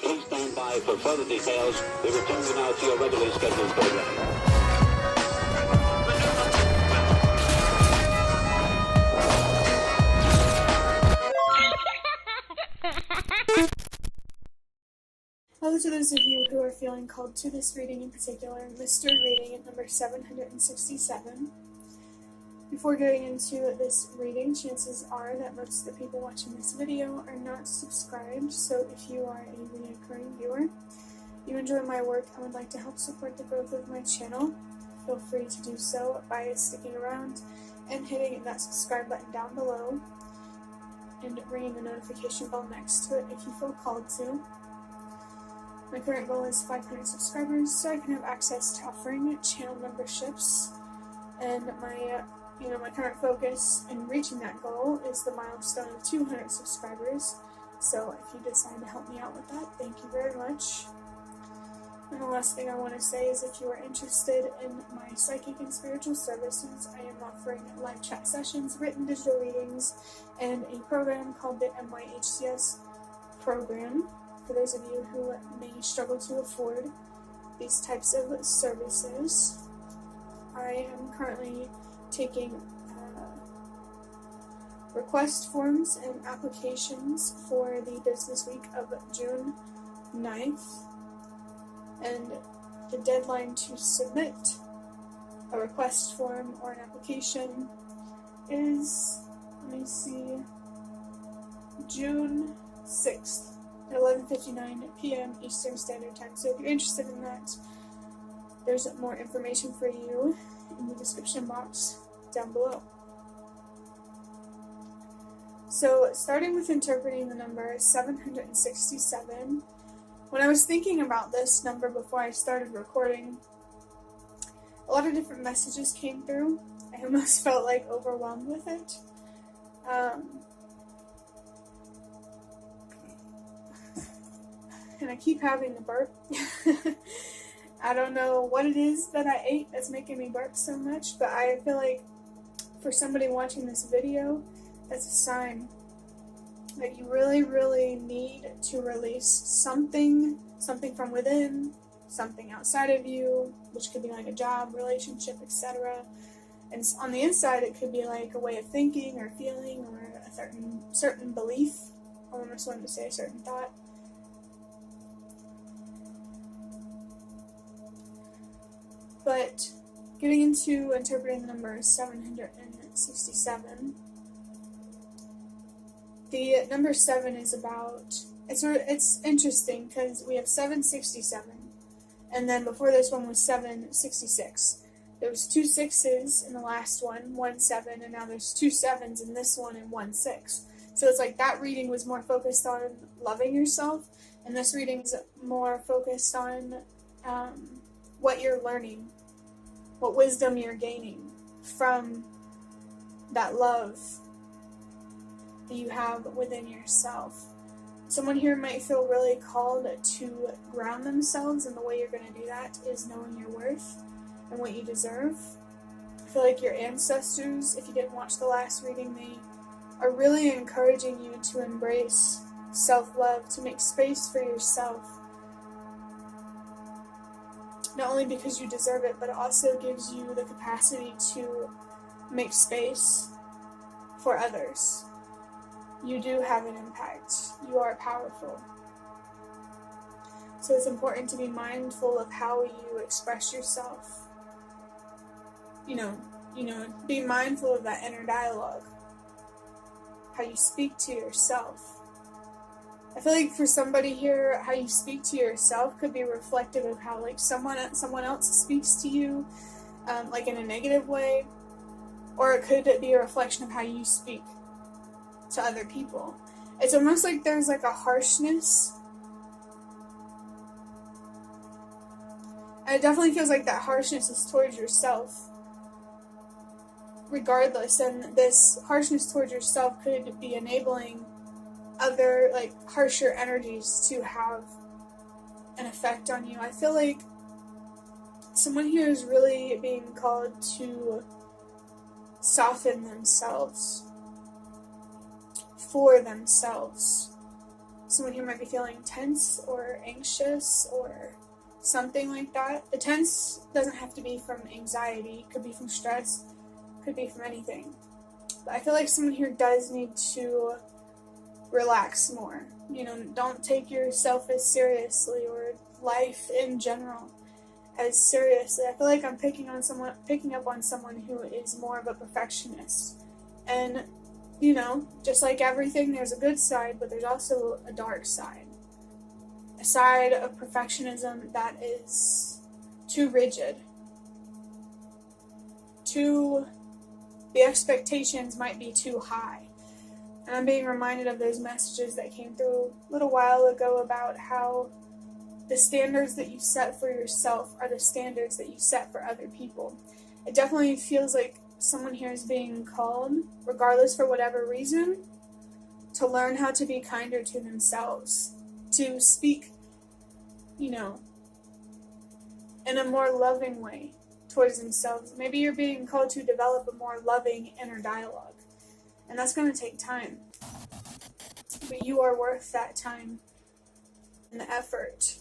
Please stand by for further details. We return you now to your regularly scheduled program. Hello to those of you who are feeling called to this reading in particular, mystery reading at number 767. Before getting into this reading, chances are that most of the people watching this video are not subscribed, so if you are a recurring viewer, you enjoy my work and would like to help support the growth of my channel, feel free to do so by sticking around and hitting that subscribe button down below and ringing the notification bell next to it if you feel called to. My current goal is 500 subscribers, so I can have access to offering channel memberships, and my current focus in reaching that goal is the milestone of 200 subscribers, so if you decide to help me out with that, thank you very much. And the last thing I want to say is if you are interested in my psychic and spiritual services, I am offering live chat sessions, written digital readings, and a program called the myheads program. For those of you who may struggle to afford these types of services, I am currently taking request forms and applications for the business week of June 9th, and the deadline to submit a request form or an application is, June 6th. At 11:59 p.m. Eastern Standard Time. So if you're interested in that, there's more information for you in the description box down below. So starting with interpreting the number 767, when I was thinking about this number before I started recording, a lot of different messages came through. I almost felt like overwhelmed with it. And I keep having to burp. I don't know what it is that I ate that's making me burp so much, but I feel like for somebody watching this video, that's a sign that you really, really need to release something from within, something outside of you, which could be like a job, relationship, etc. And on the inside, it could be like a way of thinking or feeling or a certain belief. I almost wanted to say a certain thought. But getting into interpreting the number 767, the number 7 is about, it's interesting because we have 767, and then before this one was 766. There was 2 6s in the last one, 1 7, and now there's 2 7s in this one and 1 6. So it's like that reading was more focused on loving yourself, and this reading is more focused on what you're learning, what wisdom you're gaining from that love that you have within yourself. Someone here might feel really called to ground themselves, and the way you're going to do that is knowing your worth and what you deserve. I feel like your ancestors, if you didn't watch the last reading, they are really encouraging you to embrace self-love, to make space for yourself. Not only because you deserve it, but it also gives you the capacity to make space for others. You do have an impact. You are powerful. So it's important to be mindful of how you express yourself. Be mindful of that inner dialogue. How you speak to yourself. I feel like for somebody here, how you speak to yourself could be reflective of how someone else speaks to you, in a negative way, or it could be a reflection of how you speak to other people. It's almost like there's a harshness, and it definitely feels like that harshness is towards yourself. Regardless, and this harshness towards yourself could be enabling other harsher energies to have an effect on you. I feel like someone here is really being called to soften themselves for themselves. Someone here might be feeling tense or anxious or something like that. The tense doesn't have to be from anxiety, it could be from stress, could be from anything. But I feel like someone here does need to relax more. You know, don't take yourself as seriously, or life in general as seriously. I feel like I'm picking up on someone who is more of a perfectionist. And, you know, just like everything, there's a good side, but there's also a dark side. A side of perfectionism that is too rigid. The expectations might be too high. And I'm being reminded of those messages that came through a little while ago about how the standards that you set for yourself are the standards that you set for other people. It definitely feels like someone here is being called, regardless for whatever reason, to learn how to be kinder to themselves, to speak, you know, in a more loving way towards themselves. Maybe you're being called to develop a more loving inner dialogue, and that's going to take time. But you are worth that time and the effort.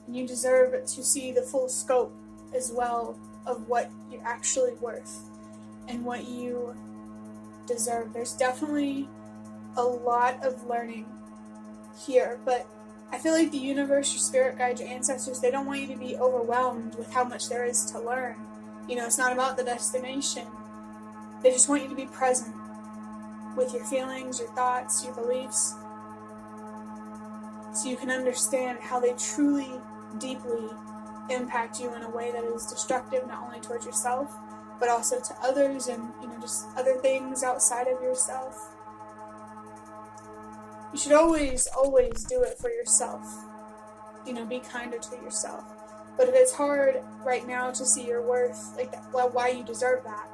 And you deserve to see the full scope as well of what you're actually worth and what you deserve. There's definitely a lot of learning here, but I feel like the universe, your spirit guides, your ancestors, they don't want you to be overwhelmed with how much there is to learn. You know, it's not about the destination. They just want you to be present with your feelings, your thoughts, your beliefs, so you can understand how they truly, deeply impact you in a way that is destructive, not only towards yourself, but also to others and, you know, just other things outside of yourself. You should always, always do it for yourself. You know, be kinder to yourself. But if it's hard right now to see your worth, like, well, why you deserve that,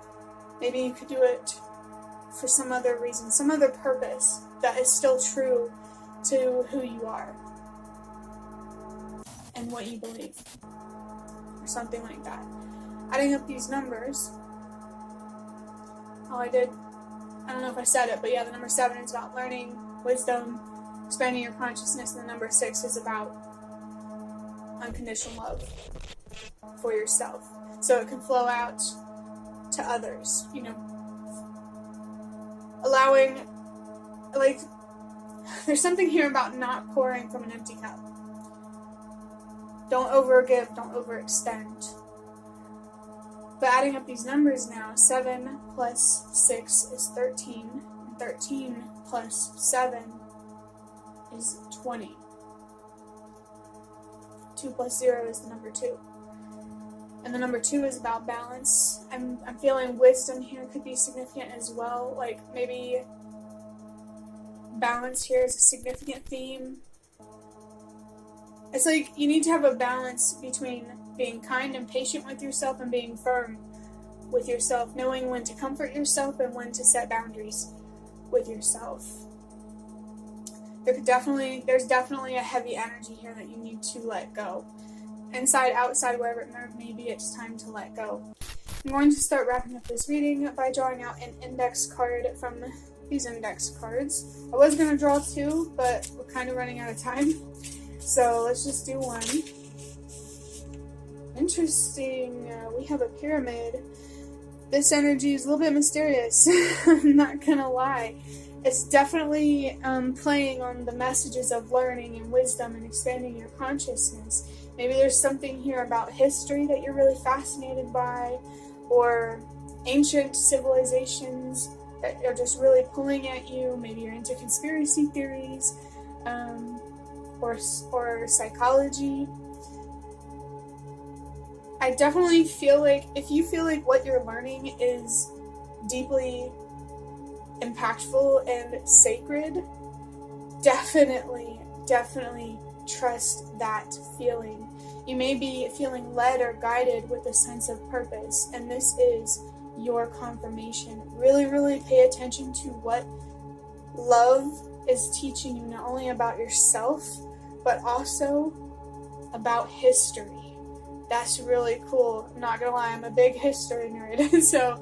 maybe you could do it for some other reason, some other purpose that is still true to who you are and what you believe, or something like that. Adding up these numbers, I don't know if I said it, but yeah, the number 7 is about learning, wisdom, expanding your consciousness, and the number 6 is about unconditional love for yourself, so it can flow out to others, you know, allowing, like, there's something here about not pouring from an empty cup. Don't overgive, don't overextend. But adding up these numbers now, 7 plus 6 is 13, and 13 plus 7 is 20. 2 plus 0 is the number 2. And the number 2 is about balance. I'm feeling wisdom here could be significant as well. Like, maybe balance here is a significant theme. It's like you need to have a balance between being kind and patient with yourself and being firm with yourself, knowing when to comfort yourself and when to set boundaries with yourself. There's definitely a heavy energy here that you need to let go. Inside, outside, wherever it may be, it's time to let go. I'm going to start wrapping up this reading by drawing out an index card from these index cards. I was going to draw 2, but we're kind of running out of time. So let's just do 1. Interesting. We have a pyramid. This energy is a little bit mysterious. I'm not going to lie. It's definitely playing on the messages of learning and wisdom and expanding your consciousness. Maybe there's something here about history that you're really fascinated by, or ancient civilizations that are just really pulling at you. Maybe you're into conspiracy theories, or psychology. I definitely feel like if you feel like what you're learning is deeply impactful and sacred, definitely trust that feeling. You may be feeling led or guided with a sense of purpose, and this is your confirmation. Really pay attention to what love is teaching you, not only about yourself, but also about history. That's really cool. I'm not gonna lie, I'm a big history nerd. So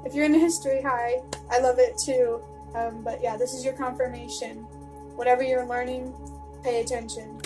if you're into history, hi, I love it too. But yeah, this is your confirmation. Whatever you're learning, pay attention.